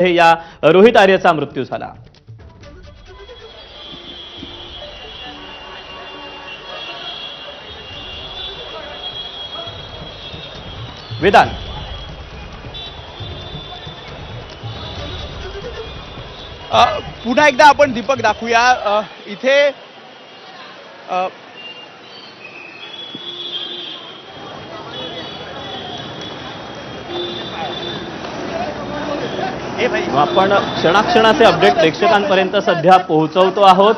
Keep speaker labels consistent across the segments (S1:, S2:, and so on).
S1: या रोहित आर्यचा मृत्यू झाला। वेदांत,
S2: पुन्हा एकदा आपण दीपक दाखवूया इथे
S1: आपण क्षणाक्षणाचे अपडेट प्रेक्षकांपर्यंत सध्या पोहोचवतो आहोत।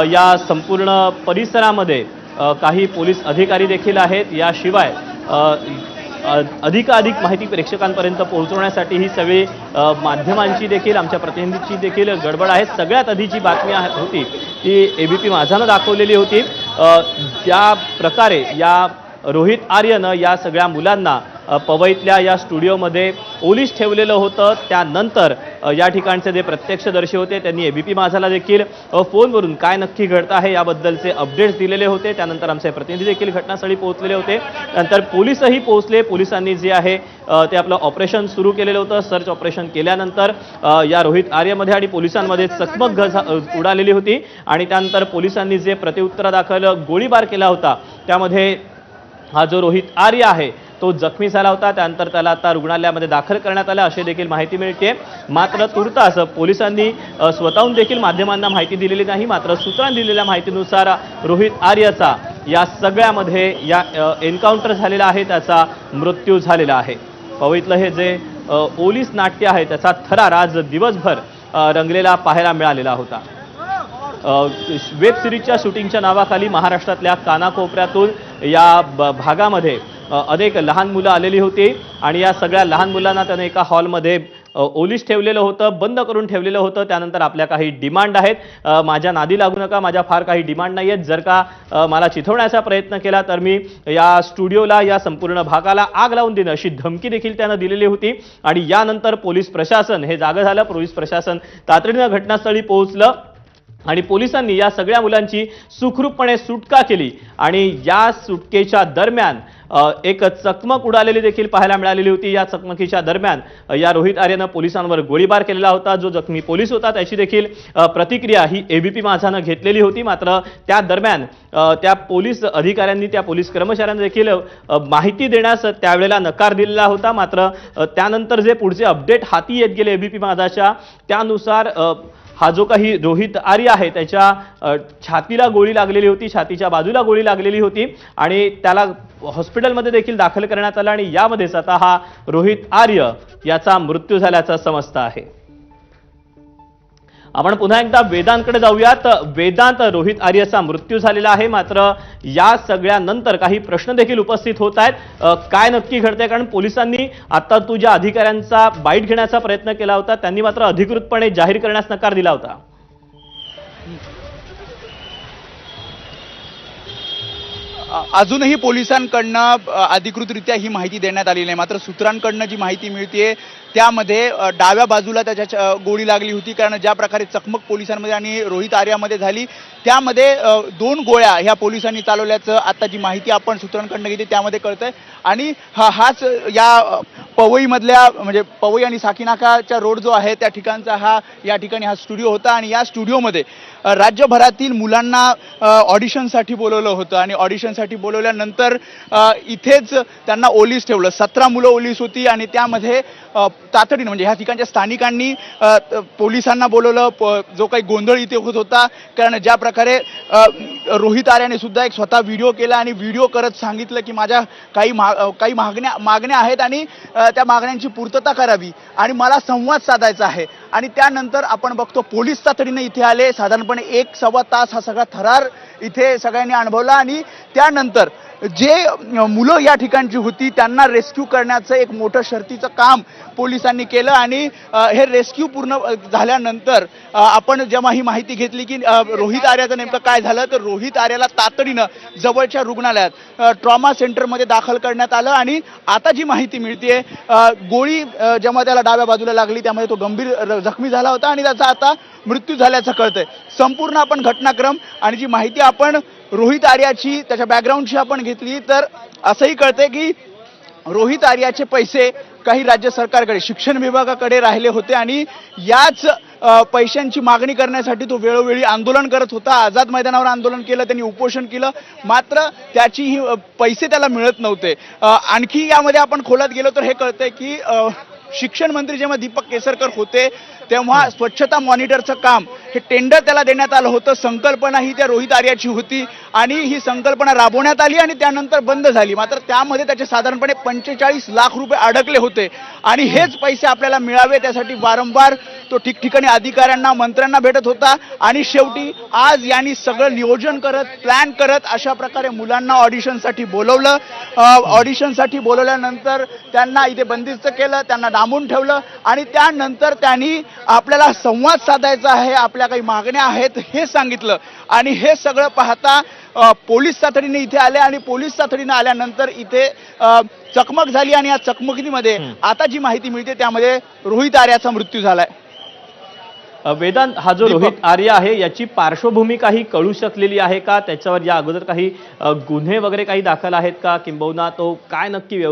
S1: या संपूर्ण परिसरामध्ये काही पोलीस अधिकारी देखील आहेत। याशिवाय अधिकाधिक माहिती प्रेक्षकांपर्यंत पोहोचवण्यासाठी ही सगळी माध्यमांची देखील आमच्या प्रतिनिधींची देखील गडबड आहे। सगळ्यात आधी जी बातमी होती ती एबीपी माझानं दाखवलेली होती। ज्या प्रकारे या रोहित आर्यनं या सगळ्या मुलांना पवईतल्या या स्टुडिओमध्ये ओलीस ठेवलेलं होतं, त्यानंतर या ठिकाणचे जे प्रत्यक्षदर्शी होते त्यांनी एबीपी माझाला देखील फोनवरून काय नक्की घडतं आहे याबद्दलचे अपडेट्स दिलेले होते। त्यानंतर आमचे प्रतिनिधी देखील घटनास्थळी पोहोचलेले होते। नंतर पोलीसही पोहोचले। पोलिसांनी जे आहे ते आपलं ऑपरेशन सुरू केलेलं होतं। सर्च ऑपरेशन केल्यानंतर या रोहित आर्यमध्ये आणि पोलिसांमध्ये चकमक उडालेली होती आणि त्यानंतर पोलिसांनी जे प्रत्युत्तरादाखल गोळीबार केला होता त्यामध्ये हा जो रोहित आर्य आहे तो जखमी झाला होता। त्यानंतर त्याला आता रुग्णालयामध्ये दाखल करण्यात आलं अशी देखील माहिती मिळते। मात्र तुर्तास पोलिसांनी स्वतःहून देखील माध्यमांना माहिती दिलेली नाही। मात्र सूत्रांनी दिलेल्या माहितीनुसार रोहित आर्यचा या सगळ्यामध्ये या एन्काउंटर झालेला आहे, त्याचा मृत्यू झालेला आहे। पवईतलं हे जे ओलीस नाट्य आहे त्याचा थरार आज दिवसभर रंगलेला पाहायला मिळालेला होता। वेब सिरीजच्या शूटिंगच्या नावाखाली महाराष्ट्रातल्या कानाकोपऱ्यातून या भागामध्ये अनेक लहान मुलं आलेली होती आणि या सगळ्या लहान मुलांना त्याने एका हॉलमध्ये ओलीस ठेवलेलं होतं, बंद करून ठेवलेलं होतं। त्यानंतर आपल्या काही डिमांड आहेत, माझ्या नादी लागू नका, माझ्या फार काही डिमांड नाही आहेत, जर का मला चिथवण्याचा प्रयत्न केला तर मी या स्टुडिओला या संपूर्ण भागाला आग लावून देईन अशी धमकी देखील त्यानं दिलेली होती। आणि यानंतर पोलीस प्रशासन हे जागं झालं। पोलीस प्रशासन तातडीनं घटनास्थळी पोहोचलं आणि पोलिसांनी या सगळ्या मुलांची सुखरूपपणे सुटका केली आणि या सुटकेच्या दरम्यान एक चकमक उडालेली देखील पाहायला मिळालेली होती। या चकमकीच्या दरम्यान या रोहित आर्यनं पोलिसांवर गोळीबार केलेला होता। जो जखमी पोलीस होता त्याची देखील प्रतिक्रिया ही एबीपी माझानं घेतलेली होती। मात्र त्या दरम्यान त्या पोलीस अधिकाऱ्यांनी त्या पोलीस कर्मचाऱ्यांनी देखील माहिती देण्यास त्यावेळेला नकार दिलेला होता। मात्र त्यानंतर जे पुढचे अपडेट हाती येत गेले एबीपी माझाच्या त्यानुसार हा जो काही रोहित आर्य आहे त्याच्या छातीला गोळी लागलेली होती, छातीच्या बाजूला गोळी लागलेली होती आणि त्याला हॉस्पिटलमध्ये देखील दाखल करण्यात आलं आणि यामध्येच आता हा रोहित आर्य याचा मृत्यू झाल्याचं समजतं आहे। आपण पुन्हा एकदा वेदांतकडे जाऊयात। वेदांत, रोहित आर्यचा मृत्यू झालेला आहे, मात्र या सगळ्यानंतर काही प्रश्न देखील उपस्थित होत आहेत। काय नक्की घडतंय? कारण पोलिसांनी आता तू ज्या अधिकाऱ्यांचा बाईट घेण्याचा प्रयत्न केला होता त्यांनी मात्र अधिकृतपणे जाहीर करण्यास नकार दिला होता।
S2: अजूनही पोलिसांकडनं अधिकृतरित्या ही माहिती देण्यात आली नाही। मात्र सूत्रांकडनं जी माहिती मिळते त्यामध्ये डाव्या बाजूला त्याच्या गोळी लागली होती, कारण ज्या प्रकारे चकमक पोलिसांमध्ये आणि रोहित आर्यामध्ये झाली त्यामध्ये 2 गोळ्या ह्या पोलिसांनी चालवल्याचं आता जी माहिती आपण सूत्रांकडनं घेतली त्यामध्ये कळतंय। आणि हाच या पवईमधल्या म्हणजे पवई आणि साकीनाकाच्या रोड जो आहे त्या ठिकाणचा या ठिकाणी हा स्टुडिओ होता आणि या स्टुडिओमध्ये राज्यभरातील मुलांना ऑडिशनसाठी बोलवलं होतं आणि ऑडिशनसाठी बोलवल्यानंतर इथेच त्यांना ओलीस ठेवलं। 17 मुलं ओलीस होती आणि त्यामध्ये तातडीनं म्हणजे ह्या ठिकाणच्या स्थानिकांनी पोलिसांना बोलवलं। जो काही गोंधळ इथे होत होता, कारण ज्या प्रकारे रोहित आर्याने सुद्धा एक स्वतः व्हिडिओ केला आणि व्हिडिओ करत सांगितलं की माझ्या काही मागण्या आहेत आणि त्या मागण्यांची पूर्तता करावी आणि मला संवाद साधायचा आहे। आणि त्यानंतर आपण बघतो पोलीस तातडीनं इथे आले। साधारणपणे 1-1.25 तास हा सगळा थरार इथे सगळ्यांनी अनुभवला आणि त्यानंतर जे मुलं या ठिकाणची होती त्यांना रेस्क्यू करण्याचं एक मोठं शर्थीचं काम पोलिसांनी केलं आणि हे रेस्क्यू पूर्ण झाल्यानंतर आपण जेव्हा ही माहिती घेतली की रोहित आर्याचं नेमकं काय झालं, तर रोहित आर्याला तातडीनं जवळच्या रुग्णालयात ट्रॉमा सेंटरमध्ये दाखल करण्यात आलं आणि आता जी माहिती मिळते गोळी जेव्हा त्याला डाव्या बाजूला लागली त्यामध्ये तो गंभीर जखमी झाला होता आणि त्याचा आता मृत्यू झाल्याचं कळतंय। संपूर्ण आपण घटनाक्रम आणि जी माहिती आपण रोहित आर्याची त्याच्या बॅकग्राऊंडची आपण घेतली तर असंही कळतंय की रोहित आर्याचे पैसे काही राज्य सरकारकडे शिक्षण विभागाकडे राहिले होते आणि याच पैशांची मागणी करण्यासाठी तो वेळोवेळी आंदोलन करत होता. आझाद मैदानावर आंदोलन केलं, त्यांनी उपोषण केलं, मात्र त्याची पैसे त्याला मिळत नव्हते. आणखी यामध्ये आपण खोलात गेलो तर हे कळतंय की शिक्षण मंत्री जेव्हा दीपक केसरकर होते तेव्हा स्वच्छता मॉनिटरचं काम हे टेंडर त्याला देण्यात आलं होतं. संकल्पना ही त्या रोहित आर्याची होती आणि ही संकल्पना राबवण्यात आली आणि त्यानंतर बंद झाली. मात्र त्यामध्ये त्याचे साधारणपणे 45 लाख रुपये अडकले होते आणि हेच पैसे आपल्याला मिळावे त्यासाठी वारंवार तो ठिकठिकाणी अधिकाऱ्यांना मंत्र्यांना भेटत होता आणि शेवटी आज यांनी सगळं नियोजन करत प्लॅन करत अशा प्रकारे मुलांना ऑडिशनसाठी बोलवलं. ऑडिशनसाठी बोलवल्यानंतर त्यांना इथे बंदिस्त केलं, त्यांना डांबून ठेवलं आणि त्यानंतर त्यांनी आपल्याला संवाद साधायचा आहे, आपल्या काही मागण्या आहेत हे सांगितलं. आणि हे सगळं पाहता पोलीस तातडीने इथे आले आणि पोलीस तातडीने आल्यानंतर इथे चकमक झाली आणि या चकमकीमध्ये आता जी माहिती मिळते त्यामध्ये रोहित आर्याचा मृत्यू झालाय.
S1: वेदांत, हा जो रोहित आर्या आहे याची पार्श्वभूमी काही कळू शकलेली आहे का? त्याच्यावर या अगोदर काही गुन्हे वगैरे काही दाखल आहेत का? किंबहुना तो काय नक्की